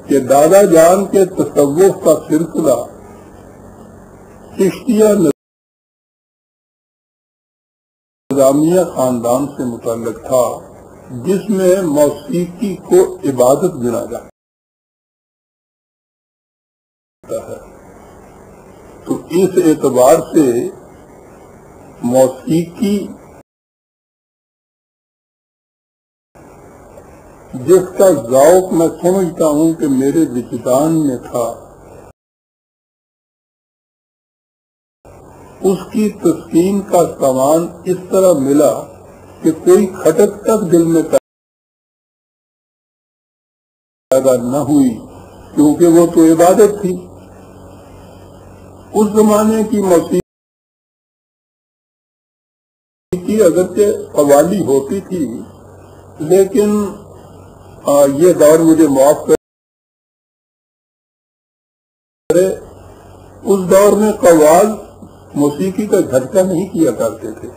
کہ دادا جان کے تصوف کا سلسلہ چشتیہ نظامیہ خاندان سے متعلق تھا، جس میں موسیقی کو عبادت گنا جاتا ہے۔ تو اس اعتبار سے موسیقی جس کا ذوق میں سمجھتا ہوں کہ میرے وجدان میں تھا، اس کی تسکین کا سامان اس طرح ملا کہ کوئی کھٹک تک دل میں پیدا نہ ہوئی، کیونکہ وہ تو عبادت تھی۔ اس زمانے کی موسیقی اگرچہ قوالی ہوتی تھی، لیکن یہ دور مجھے معاف کرے، اس دور میں قوال موسیقی کا جھٹکا نہیں کیا کرتے تھے،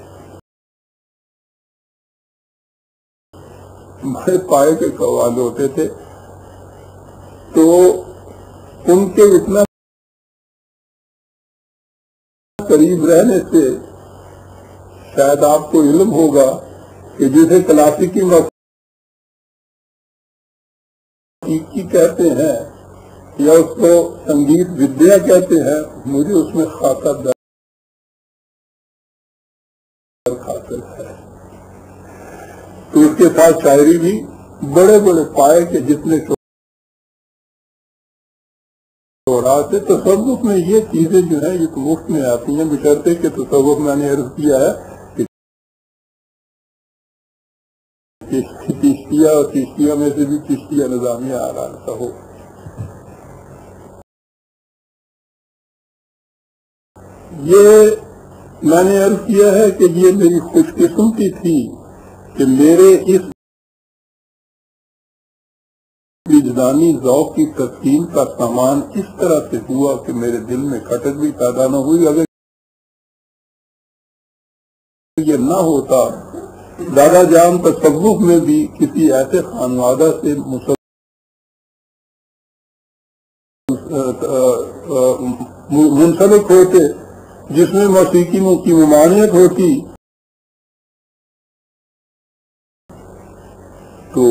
بڑے پائے کے قوال ہوتے تھے، تو ان کے اتنا قریب رہنے سے شاید آپ کو علم ہوگا کہ جسے کلاسیکی موسیقی کہتے ہیں یا اس کو سنگیت ودیا کہتے ہیں، مجھے اس میں خاصا درد حاصل ہے۔ تو اس کے ساتھ شاعری بھی بڑے بڑے پائے کے جتنے شعراء سے تصوف میں یہ چیزیں جو ہیں یہ تو مفت میں آتی ہیں، بشرطے کہ تصوف میں نے عرض کیا ہے کہ چشتیہ اور چشتیہ میں سے بھی چشتیہ نظامیہ آراستہ ہو۔ یہ میں نے عرض کیا ہے کہ یہ میری خوش قسمتی تھی کہ میرے اس وجدانی ذوق کی تسکین کا سامان اس طرح سے ہوا کہ میرے دل میں کھٹک بھی پیدا نہ ہوئی۔ اگر یہ نہ ہوتا، دادا جان تصوف میں بھی کسی ایسے خانوادہ سے منسلک ہوتے جس میں موسیقی کی ممانعت ہوتی، تو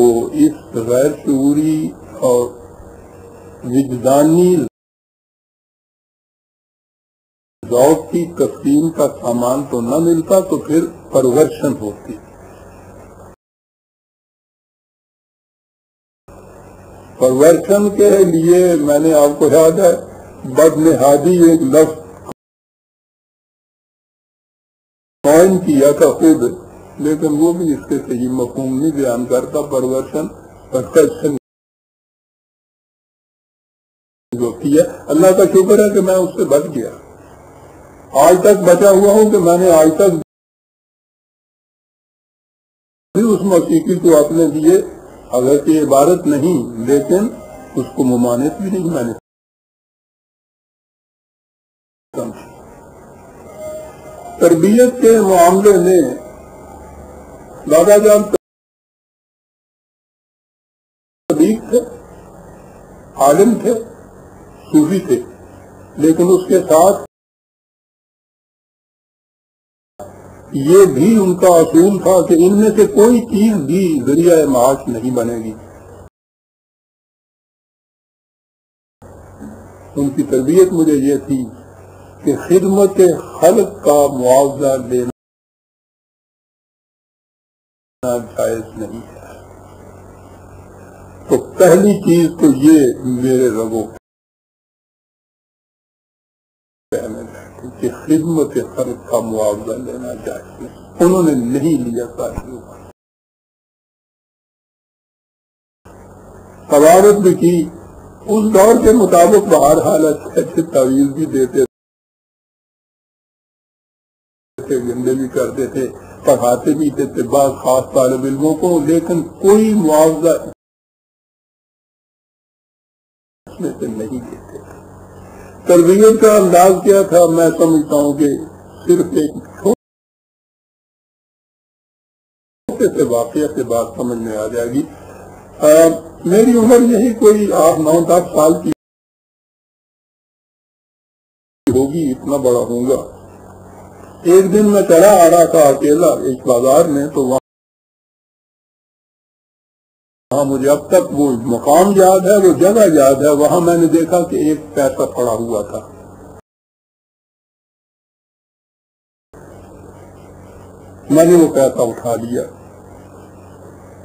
اس غیر شعوری اور وجدانی ذوق کی تسکین کا سامان تو نہ ملتا، تو پھر پرورشن ہوتی۔ پرورشن کے لیے میں نے آپ کو یاد ہے بدنہادی ایک لفظ قائم کیا تھا خود، لیکن وہ بھی اس کے صحیح مفہوم نہیں بیان کرتا۔ پرورشن ہوتی ہے۔ اللہ کا شکر ہے کہ میں اس سے بچ گیا، آج تک بچا ہوا ہوں، کہ میں نے آج تک بھی اس موسیقی کو اپنے لیے اگرچہ عبادت نہیں لیکن اس کو ممانعت بھی نہیں میں نے سمجھی۔ تربیت کے معاملے میں دادا جان صدیق تھے، عالم تھے، صوفی تھے، لیکن اس کے ساتھ یہ بھی ان کا اصول تھا کہ ان میں سے کوئی چیز بھی ذریعہ معاش نہیں بنے گی۔ ان کی تربیت مجھے یہ تھی کہ خدمت خلق کا معاوضہ لینا جائز نہیں ہے۔ تو پہلی چیز تو یہ میرے رگوں کہ خدمت خلق کا معاوضہ لینا جائز نہیں، انہوں نے نہیں لیا۔ ساتھیوں قوارت بھی کی، اس دور کے مطابق بہرحال اچھے تعویذ بھی دیتے تھے، گندے بھی کرتے تھے، پڑھاتے بھی تھے بعض خاص طالب علموں کو، لیکن کوئی معاوضہ اس میں سے نہیں دیتے تھے۔ تربیت کا انداز کیا تھا؟ میں سمجھتا ہوں کہ صرف ایک چھوٹے سے واقعہ سے بات سمجھ میں آ جائے گی۔ میری عمر یہی کوئی 8-9-10 سال کی ہوگی، اتنا بڑا ہوں گا۔ ایک دن میں چلا آ رہا تھا اکیلا ایک بازار میں، تو وہاں مجھے اب تک وہ مقام یاد ہے، وہ جگہ یاد ہے۔ وہاں میں نے دیکھا کہ ایک پیسہ پڑا ہوا تھا، میں نے وہ پیسہ اٹھا لیا۔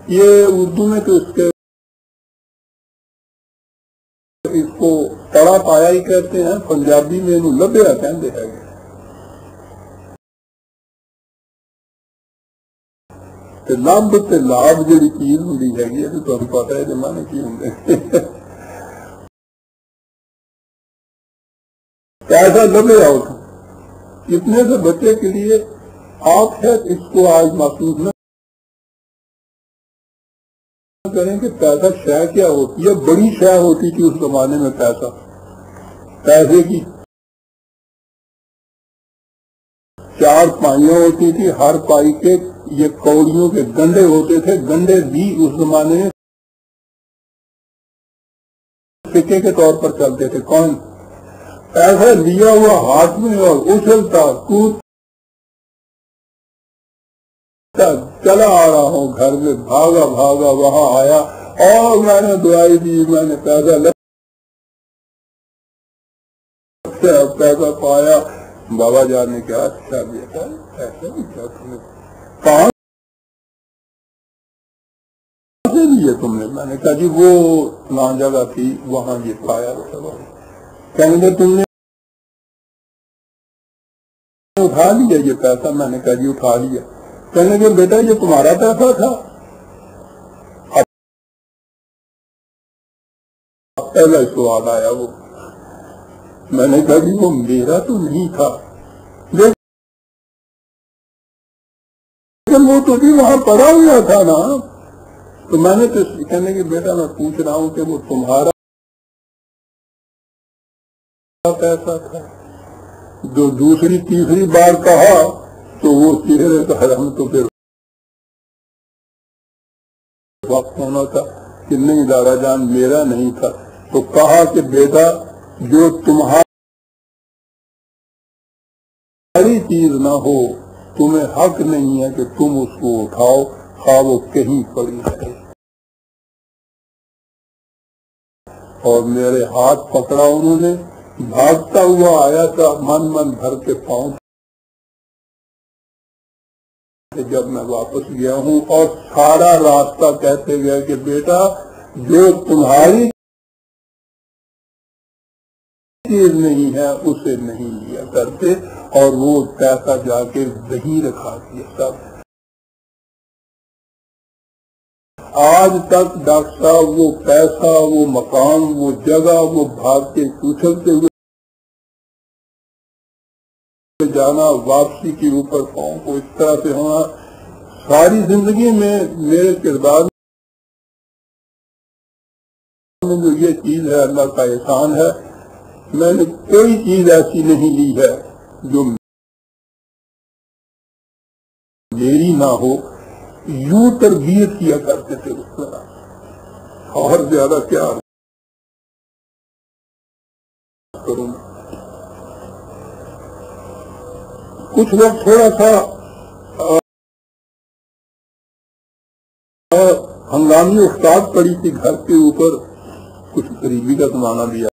یہ اردو میں تو اس کو پڑا پایا ہی کہتے ہیں، پنجابی میں انہوں لبیا کہتے ہیں۔ لب تے لاب جڑی چیز ہوندی ہے یہ تو تمہیں پتا ہے زمانے کی ہوندے پیسہ لبیا اٹھا۔ اتنے سے بچے کے لیے آپ ہے اس کو آج محسوس نہ کریں کہ پیسہ شے کیا ہوتی ہے۔ بڑی شے ہوتی تھی اس زمانے میں پیسہ، پیسے کی 4 پائیاں ہوتی تھی، ہر پائی کے یہ کوڑیوں کے گنڈے ہوتے تھے۔ گنڈے بھی اس زمانے میں سکے کے طور پر چلتے تھے۔ کون پیسہ لیا ہوا ہاتھ میں اور اچھلتا کودتا چلا آ رہا ہوں گھر میں، بھاگا بھاگا وہاں آیا اور میں نے دعائی دی، میں نے پیسہ پایا۔ بابا جان نے کہا اچھا بیٹا ایسا بھی کیا تمہیں کہاں سے لیے تم نے؟ میں نے کہا جی وہ فلاں جگہ تھی وہاں یہ پایا۔ کہیں گے تم نے اٹھا لیا یہ پیسہ؟ میں نے کہا جی اٹھا لیا۔ کہنے کہ بیٹا یہ تمہارا پیسہ تھا؟ پہلا سوال آیا وہ، میں نے کہا جی وہ میرا تو نہیں تھا، لیکن وہ تو بھی وہاں پڑا ہوا تھا نا۔ تو میں نے تو کہنے کہ بیٹا میں پوچھ رہا ہوں کہ وہ تمہارا پیسہ تھا؟ جو دوسری تیسری بار کہا تو وہ چہرے کا حرم تو پھر وقت ہونا تھا کہ نہیں دادا جان میرا نہیں تھا۔ تو کہا کہ بیٹا جو تمہاری چیز نہ ہو تمہیں حق نہیں ہے کہ تم اس کو اٹھاؤ، خواہ وہ کہیں پڑی ہے۔ اور میرے ہاتھ پکڑا انہوں نے، بھاگتا ہوا آیا تھا من من بھر کے پاؤں۔ جب میں واپس گیا ہوں اور سارا راستہ کہتے گئے کہ بیٹا جو تمہاری چیز نہیں ہے اسے نہیں لیا کرتے، اور وہ پیسہ جا کے وہیں رکھا دیا سب۔ آج تک ڈاکٹر صاحب وہ پیسہ، وہ مقام، وہ جگہ، وہ بھاگ کے اچھلتے ہوئے جانا، واپسی کے اوپر پاؤں کو اس طرح سے ہونا، ساری زندگی میں میرے کردار میں جو یہ چیز ہے اللہ کا احسان ہے، میں نے کوئی چیز ایسی نہیں لی ہے جو میری نہ ہو۔ یوں تربیت کیا کرتے تھے اس طرح، اور زیادہ کیا کروں۔ کچھ وقت تھوڑا سا ہنگامی افتاد پڑی تھی گھر کے اوپر، کچھ قریبی کا زمانہ بھی